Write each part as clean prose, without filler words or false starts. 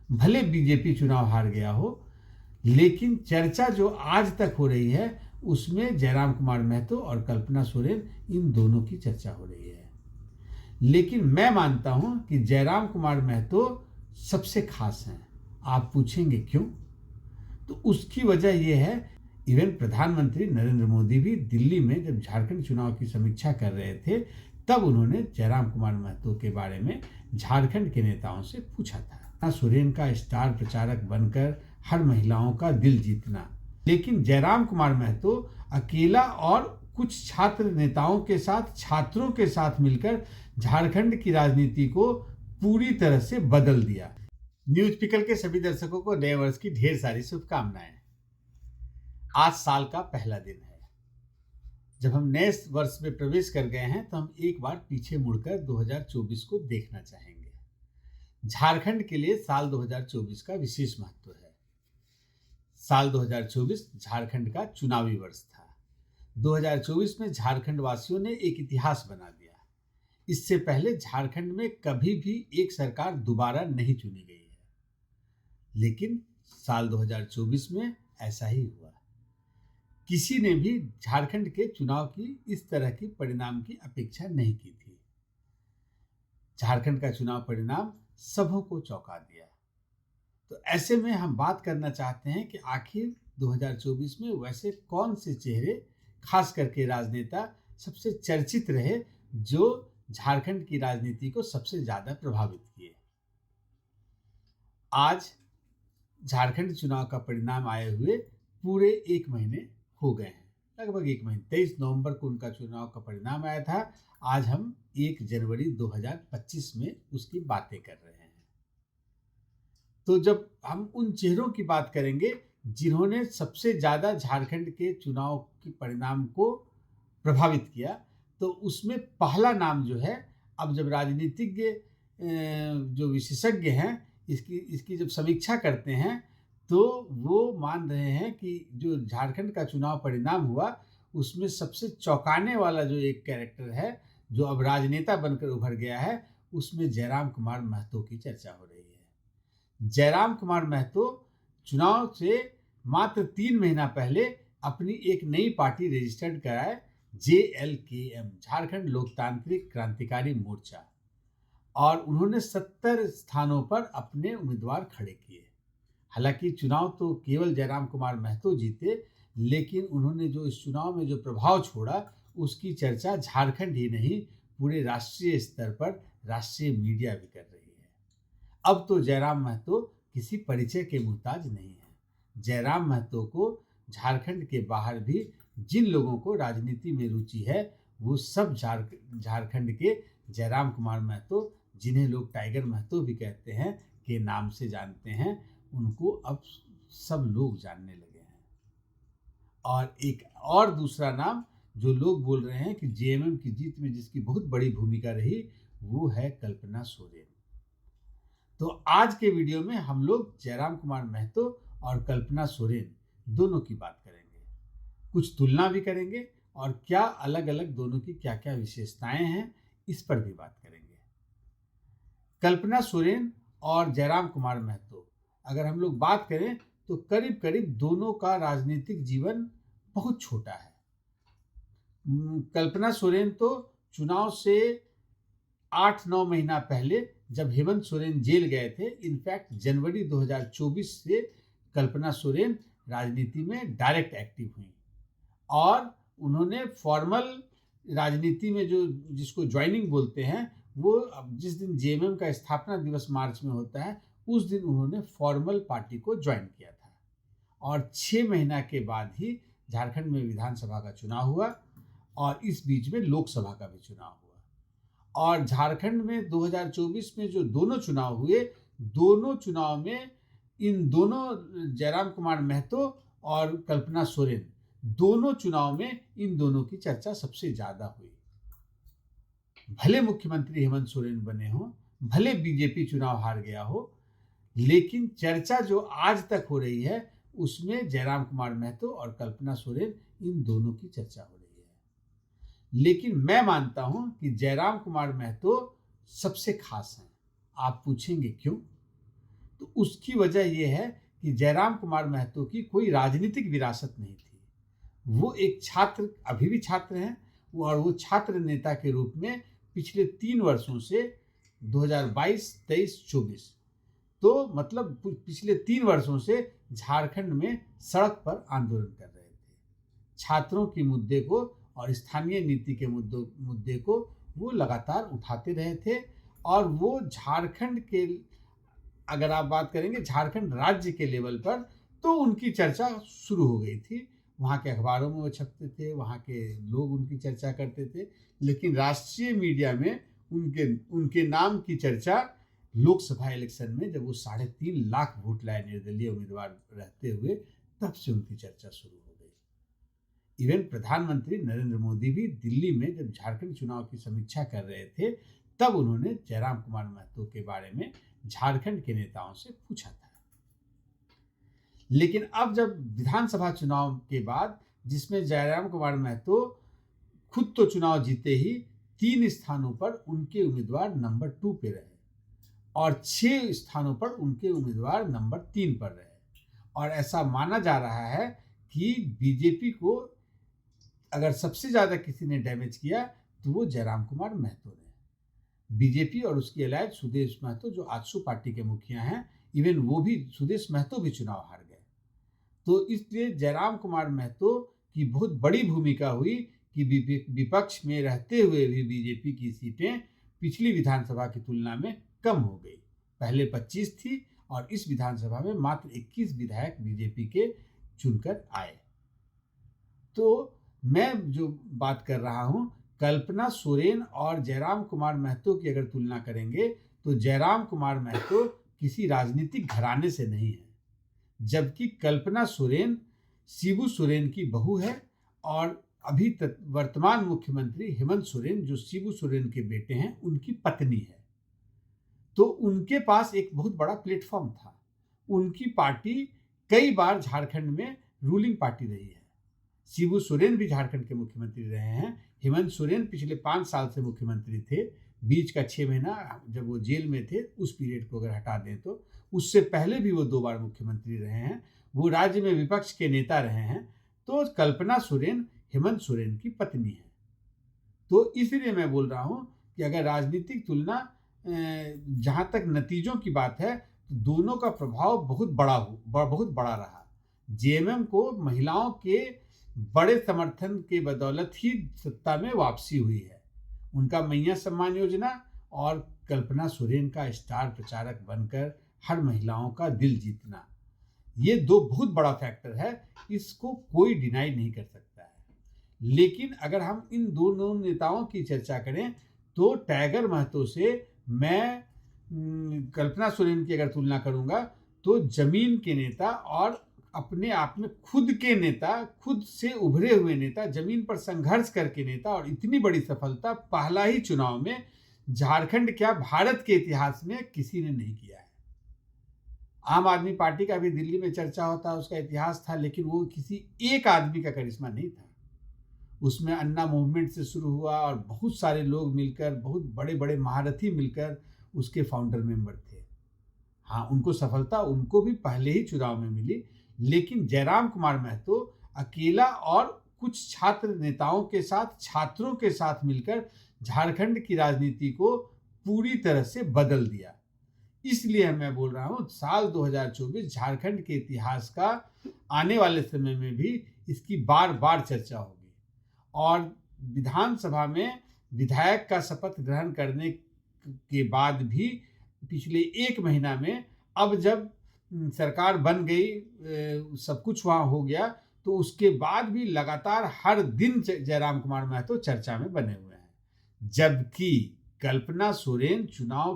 भले बीजेपी चुनाव हार गया हो, लेकिन चर्चा जो आज तक हो रही है उसमें जयराम कुमार महतो और कल्पना सोरेन, इन दोनों की चर्चा हो रही है। लेकिन मैं मानता हूं कि जयराम कुमार महतो सबसे खास हैं। आप पूछेंगे क्यों? तो उसकी वजह यह है, इवन प्रधानमंत्री नरेंद्र मोदी भी दिल्ली में जब झारखंड चुनाव की समीक्षा कर रहे थे, तब उन्होंने जयराम कुमार महतो के बारे में झारखंड के नेताओं से पूछा था। सोरेन का स्टार प्रचारक बनकर हर महिलाओं का दिल जीतना, लेकिन जयराम कुमार महतो अकेला और कुछ छात्र नेताओं के साथ, छात्रों के साथ मिलकर झारखंड की राजनीति को पूरी तरह से बदल दिया। न्यूज पिकल के सभी दर्शकों को नए वर्ष की ढेर सारी शुभकामनाएं। आज साल का पहला दिन है। जब हम नए वर्ष में प्रवेश कर गए हैं तो हम एक बार पीछे मुड़कर 2024 को देखना चाहेंगे। झारखंड के लिए साल 2024 का विशेष महत्व है। साल 2024 झारखंड का चुनावी वर्ष था। 2024 में झारखंड वासियों ने एक इतिहास बना दिया। इससे पहले झारखंड में कभी भी एक सरकार दोबारा नहीं चुनी गई है, लेकिन साल 2024 में ऐसा ही हुआ। किसी ने भी झारखंड के चुनाव की इस तरह की परिणाम की अपेक्षा नहीं की थी। झारखंड का चुनाव परिणाम सबों को चौंका दिया। तो ऐसे में हम बात करना चाहते हैं कि आखिर 2024 में वैसे कौन से चेहरे, खास करके राजनेता, सबसे चर्चित रहे जो झारखंड की राजनीति को सबसे ज्यादा प्रभावित किए। आज झारखंड चुनाव का परिणाम आए हुए पूरे एक महीने हो गए हैं, लगभग एक महीने। 23 नवंबर को उनका चुनाव का परिणाम आया था। आज हम 1 जनवरी 2025 में उसकी बातें कर रहे हैं। तो जब हम उन चेहरों की बात करेंगे जिन्होंने सबसे ज्यादा झारखंड के चुनाव के परिणाम को प्रभावित किया, तो उसमें पहला नाम जो है, अब जब राजनीतिज्ञ जो विशेषज्ञ हैं इसकी जब समीक्षा करते हैं तो वो मान रहे हैं कि जो झारखंड का चुनाव परिणाम हुआ उसमें सबसे चौंकाने वाला जो एक कैरेक्टर है, जो अब राजनेता बनकर उभर गया है, उसमें जयराम कुमार महतो की चर्चा हो रही है। जयराम कुमार महतो चुनाव से मात्र 3 महीना पहले अपनी एक नई पार्टी रजिस्टर्ड कराए, JLKM, झारखंड लोकतांत्रिक क्रांतिकारी मोर्चा, और उन्होंने 70 स्थानों पर अपने उम्मीदवार खड़े किए। हालांकि चुनाव तो केवल जयराम कुमार महतो जीते, लेकिन उन्होंने जो इस चुनाव में जो प्रभाव छोड़ा उसकी चर्चा झारखंड ही नहीं, पूरे राष्ट्रीय स्तर पर राष्ट्रीय मीडिया भी कर रही है। अब तो जयराम महतो किसी परिचय के मुहताज नहीं है। जयराम महतो को झारखंड के बाहर भी जिन लोगों को राजनीति में रुचि है, वो सब झारखंड के जयराम कुमार महतो, जिन्हें लोग टाइगर महतो भी कहते हैं, के नाम से जानते हैं, उनको अब सब लोग जानने लगे हैं। और एक और दूसरा नाम जो लोग बोल रहे हैं कि JMM की जीत में जिसकी बहुत बड़ी भूमिका रही, वो है कल्पना सोरेन। तो आज के वीडियो में हम लोग जयराम कुमार महतो और कल्पना सोरेन दोनों की बात करेंगे, कुछ तुलना भी करेंगे और क्या अलग अलग दोनों की क्या क्या विशेषताएं हैं, इस पर भी बात करेंगे। कल्पना सोरेन और जयराम कुमार महतो, अगर हम लोग बात करें तो करीब करीब दोनों का राजनीतिक जीवन बहुत छोटा है। कल्पना सोरेन तो चुनाव से 8-9 महीना पहले जब हेमंत सोरेन जेल गए थे, इनफैक्ट जनवरी 2024 से कल्पना सोरेन राजनीति में डायरेक्ट एक्टिव हुई और उन्होंने फॉर्मल राजनीति में जो जिसको ज्वाइनिंग बोलते हैं, वो जिस दिन JMM का स्थापना दिवस मार्च में होता है, उस दिन उन्होंने फॉर्मल पार्टी को ज्वाइन किया था। और 6 महीना के बाद ही झारखंड में विधानसभा का चुनाव हुआ और इस बीच में लोकसभा का भी चुनाव हुआ। और झारखंड में 2024 में जो दोनों चुनाव हुए, दोनों चुनाव में इन दोनों जयराम कुमार महतो और कल्पना सोरेन, दोनों चुनाव में इन दोनों की चर्चा सबसे ज्यादा हुई। भले मुख्यमंत्री हेमंत सोरेन बने हो, भले बीजेपी चुनाव हार गया हो, लेकिन चर्चा जो आज तक हो रही है उसमें जयराम कुमार महतो और कल्पना सोरेन, इन दोनों की चर्चा हो रही है। लेकिन मैं मानता हूं कि जयराम कुमार महतो सबसे खास हैं। आप पूछेंगे क्यों? तो उसकी वजह ये है कि जयराम कुमार महतो की कोई राजनीतिक विरासत नहीं थी। वो एक छात्र, अभी भी छात्र हैं, और वो छात्र नेता के रूप में पिछले 3 वर्षों से 2022, 23, 24, तो मतलब पिछले 3 वर्षों से झारखंड में सड़क पर आंदोलन कर रहे थे। छात्रों के मुद्दे को और स्थानीय नीति के मुद्दे को वो लगातार उठाते रहे थे। और वो झारखंड के, अगर आप बात करेंगे झारखंड राज्य के लेवल पर, तो उनकी चर्चा शुरू हो गई थी। वहाँ के अखबारों में वो छपते थे, वहाँ के लोग उनकी चर्चा करते थे, लेकिन राष्ट्रीय मीडिया में उनके उनके नाम की चर्चा लोकसभा इलेक्शन में, जब वो 3.5 लाख वोट लाए निर्दलीय उम्मीदवार रहते हुए, तब से उनकी चर्चा शुरू हो गई। इवन प्रधानमंत्री नरेंद्र मोदी भी दिल्ली में जब झारखंड चुनाव की समीक्षा कर रहे थे, तब उन्होंने जयराम कुमार महतो के बारे में झारखंड के नेताओं से पूछा था। लेकिन अब जब विधानसभा चुनाव के बाद, जिसमें जयराम कुमार महतो खुद तो चुनाव जीते ही 3 स्थानों पर उनके उम्मीदवार नंबर 2 पे रहे और 6 स्थानों पर उनके उम्मीदवार नंबर 3 पर रहे। और ऐसा माना जा रहा है कि बीजेपी को अगर सबसे ज़्यादा किसी ने डैमेज किया तो वो जयराम कुमार महतो ने। बीजेपी और उसकी एलायड सुदेश महतो, जो आजसू पार्टी के मुखिया हैं, इवन वो भी, सुदेश महतो भी चुनाव हार गए। तो इसलिए जयराम कुमार महतो की बहुत बड़ी भूमिका हुई कि विपक्ष में रहते हुए भी बीजेपी की सीटें पिछली विधानसभा की तुलना में कम हो गई। पहले 25 थी और इस विधानसभा में मात्र 21 विधायक बीजेपी के चुनकर आए। तो मैं जो बात कर रहा हूं, कल्पना सोरेन और जयराम कुमार महतो की अगर तुलना करेंगे तो जयराम कुमार महतो किसी राजनीतिक घराने से नहीं है, जबकि कल्पना सोरेन शिबू सोरेन की बहू है और अभी तक वर्तमान मुख्यमंत्री हेमंत सोरेन, जो शिबू सोरेन के बेटे हैं, उनकी पत्नी है। तो उनके पास एक बहुत बड़ा प्लेटफॉर्म था। उनकी पार्टी कई बार झारखंड में रूलिंग पार्टी रही है। शिबू सोरेन भी झारखंड के मुख्यमंत्री रहे हैं। हेमंत सोरेन पिछले 5 साल से मुख्यमंत्री थे। बीच का 6 महीना जब वो जेल में थे, उस पीरियड को अगर हटा दें तो उससे पहले भी वो 2 बार मुख्यमंत्री रहे हैं। वो राज्य में विपक्ष के नेता रहे हैं। तो कल्पना सोरेन हेमंत सोरेन की पत्नी है। तो इसलिए मैं बोल रहा हूँ कि अगर राजनीतिक तुलना, जहाँ तक नतीजों की बात है, तो दोनों का प्रभाव बहुत बड़ा रहा। जेएमएम को महिलाओं के बड़े समर्थन के बदौलत ही सत्ता में वापसी हुई है। उनका मैया सम्मान योजना और कल्पना सोरेन का स्टार प्रचारक बनकर हर महिलाओं का दिल जीतना, ये 2 बहुत बड़ा फैक्टर है, इसको कोई डिनाई नहीं कर सकता है। लेकिन अगर हम इन दोनों नेताओं की चर्चा करें तो टाइगर महतो से मैं कल्पना सोरेन की अगर तुलना करूंगा तो जमीन के नेता और अपने आप में खुद के नेता, खुद से उभरे हुए नेता, जमीन पर संघर्ष करके नेता, और इतनी बड़ी सफलता पहला ही चुनाव में झारखंड क्या भारत के इतिहास में किसी ने नहीं किया है। आम आदमी पार्टी का भी दिल्ली में चर्चा होता है, उसका इतिहास था, लेकिन वो किसी एक आदमी का करिश्मा नहीं था। उसमें अन्ना मूवमेंट से शुरू हुआ और बहुत सारे लोग मिलकर, बहुत बड़े बड़े महारथी मिलकर उसके फाउंडर मेंबर थे। हाँ, उनको सफलता उनको भी पहले ही चुनाव में मिली, लेकिन जयराम कुमार महतो अकेला और कुछ छात्र नेताओं के साथ, छात्रों के साथ मिलकर झारखंड की राजनीति को पूरी तरह से बदल दिया। इसलिए मैं बोल रहा हूँ, साल 2024 झारखंड के इतिहास का आने वाले समय में भी इसकी बार बार चर्चा होगी। और विधानसभा में विधायक का शपथ ग्रहण करने के बाद भी पिछले 1 महीना में, अब जब सरकार बन गई, सब कुछ वहाँ हो गया, तो उसके बाद भी लगातार हर दिन जयराम कुमार महतो चर्चा में बने हुए हैं। जबकि कल्पना सोरेन चुनाव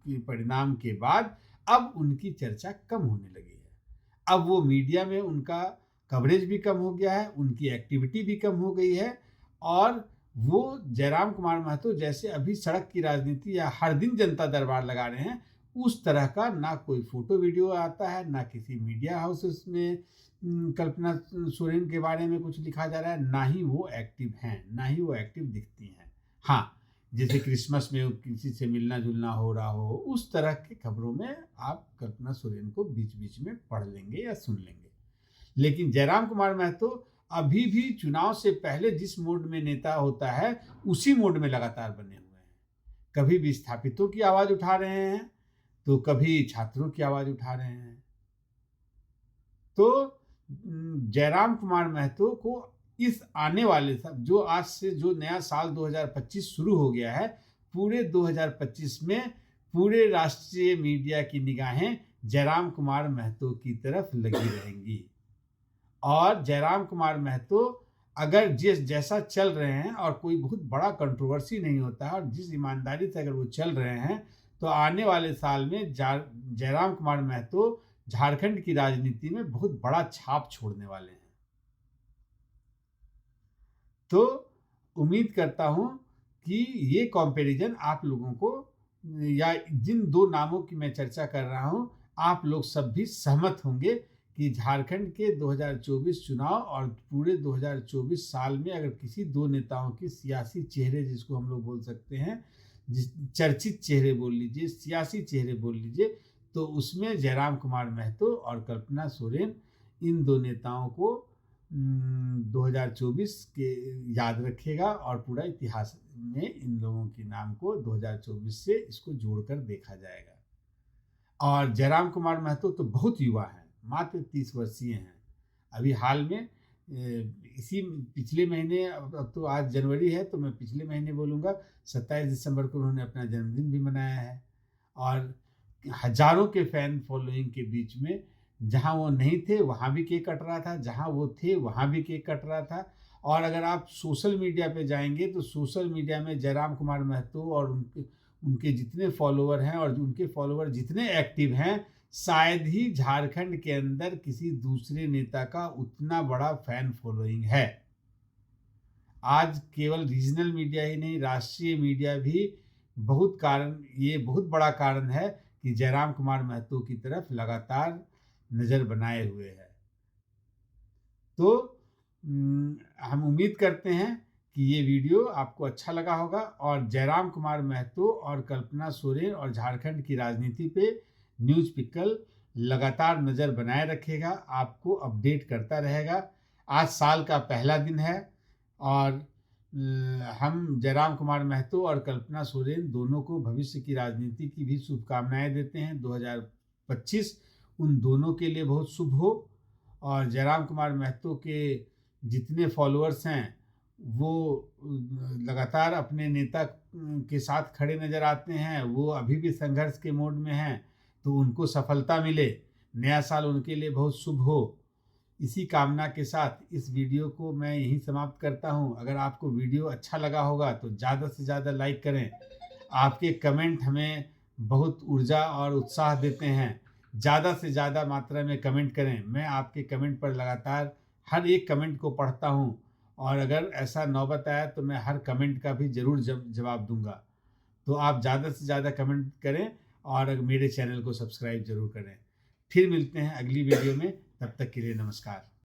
के परिणाम के बाद अब उनकी चर्चा कम होने लगी है। अब वो मीडिया में उनका कवरेज भी कम हो गया है, उनकी एक्टिविटी भी कम हो गई है, और वो जयराम कुमार महतो जैसे अभी सड़क की राजनीति या हर दिन जनता दरबार लगा रहे हैं, उस तरह का ना कोई फोटो वीडियो आता है, ना किसी मीडिया हाउसेस में कल्पना सोरेन के बारे में कुछ लिखा जा रहा है, ना ही वो एक्टिव हैं, ना ही वो एक्टिव दिखती हैं। हाँ, जैसे क्रिसमस में किसी से मिलना जुलना हो रहा हो, उस तरह की खबरों में आप कल्पना सोरेन को बीच बीच में पढ़ लेंगे या सुन लेंगे। लेकिन जयराम कुमार महतो अभी भी चुनाव से पहले जिस मोड में नेता होता है, उसी मोड में लगातार बने हुए हैं। कभी विस्थापितों की आवाज उठा रहे हैं, तो कभी छात्रों की आवाज उठा रहे हैं। तो जयराम कुमार महतो को इस आने वाले जो आज से जो नया साल 2025 शुरू हो गया है, पूरे 2025 में पूरे राष्ट्रीय मीडिया की निगाहें जयराम कुमार महतो की तरफ लगी रहेंगी। और जयराम कुमार महतो अगर जैसा चल रहे हैं और कोई बहुत बड़ा कंट्रोवर्सी नहीं होता है और जिस ईमानदारी से अगर वो चल रहे हैं, तो आने वाले साल में जयराम कुमार महतो झारखंड की राजनीति में बहुत बड़ा छाप छोड़ने वाले हैं। तो उम्मीद करता हूं कि ये कंपैरिजन आप लोगों को, या जिन दो नामों की मैं चर्चा कर रहा हूं, आप लोग सब भी सहमत होंगे कि झारखंड के 2024 चुनाव और पूरे 2024 साल में अगर किसी दो नेताओं की सियासी चेहरे, जिसको हम लोग बोल सकते हैं, चर्चित चेहरे बोल लीजिए, सियासी चेहरे बोल लीजिए, तो उसमें जयराम कुमार महतो और कल्पना सोरेन, इन दो नेताओं को 2024 के याद रखेगा और पूरा इतिहास में इन लोगों के नाम को 2024 से इसको जोड़कर देखा जाएगा। और जयराम कुमार महतो तो बहुत युवा हैं, मात्र 30 वर्षीय हैं। अभी हाल में इसी पिछले महीने, अब तो आज जनवरी है तो मैं पिछले महीने बोलूँगा, 27 दिसंबर को उन्होंने अपना जन्मदिन भी मनाया है। और हजारों के फैन फॉलोइंग के बीच में, जहाँ वो नहीं थे वहाँ भी केक कट रहा था, जहाँ वो थे वहाँ भी केक कट रहा था। और अगर आप सोशल मीडिया पे जाएंगे तो सोशल मीडिया में जयराम कुमार महतो और उनके जितने फॉलोवर हैं और उनके फॉलोवर जितने एक्टिव हैं, शायद ही झारखंड के अंदर किसी दूसरे नेता का उतना बड़ा फैन फॉलोइंग है। आज केवल रीजनल मीडिया ही नहीं, राष्ट्रीय मीडिया भी ये बहुत बड़ा कारण है कि जयराम कुमार महतो की तरफ लगातार नज़र बनाए हुए है। तो हम उम्मीद करते हैं कि ये वीडियो आपको अच्छा लगा होगा और जयराम कुमार महतो और कल्पना सोरेन और झारखंड की राजनीति पे न्यूज़ पिकल लगातार नज़र बनाए रखेगा, आपको अपडेट करता रहेगा। आज साल का पहला दिन है और हम जयराम कुमार महतो और कल्पना सोरेन दोनों को भविष्य की राजनीति की भी शुभकामनाएं देते हैं। 2025 उन दोनों के लिए बहुत शुभ हो। और जयराम कुमार महतो के जितने फॉलोअर्स हैं, वो लगातार अपने नेता के साथ खड़े नज़र आते हैं, वो अभी भी संघर्ष के मोड में हैं, तो उनको सफलता मिले, नया साल उनके लिए बहुत शुभ हो। इसी कामना के साथ इस वीडियो को मैं यहीं समाप्त करता हूं। अगर आपको वीडियो अच्छा लगा होगा तो ज़्यादा से ज़्यादा लाइक करें। आपके कमेंट हमें बहुत ऊर्जा और उत्साह देते हैं। ज़्यादा से ज़्यादा मात्रा में कमेंट करें। मैं आपके कमेंट पर लगातार हर एक कमेंट को पढ़ता हूं और अगर ऐसा नौबत आया तो मैं हर कमेंट का भी ज़रूर जवाब दूंगा। तो आप ज़्यादा से ज़्यादा कमेंट करें और मेरे चैनल को सब्सक्राइब ज़रूर करें। फिर मिलते हैं अगली वीडियो में, तब तक के लिए नमस्कार।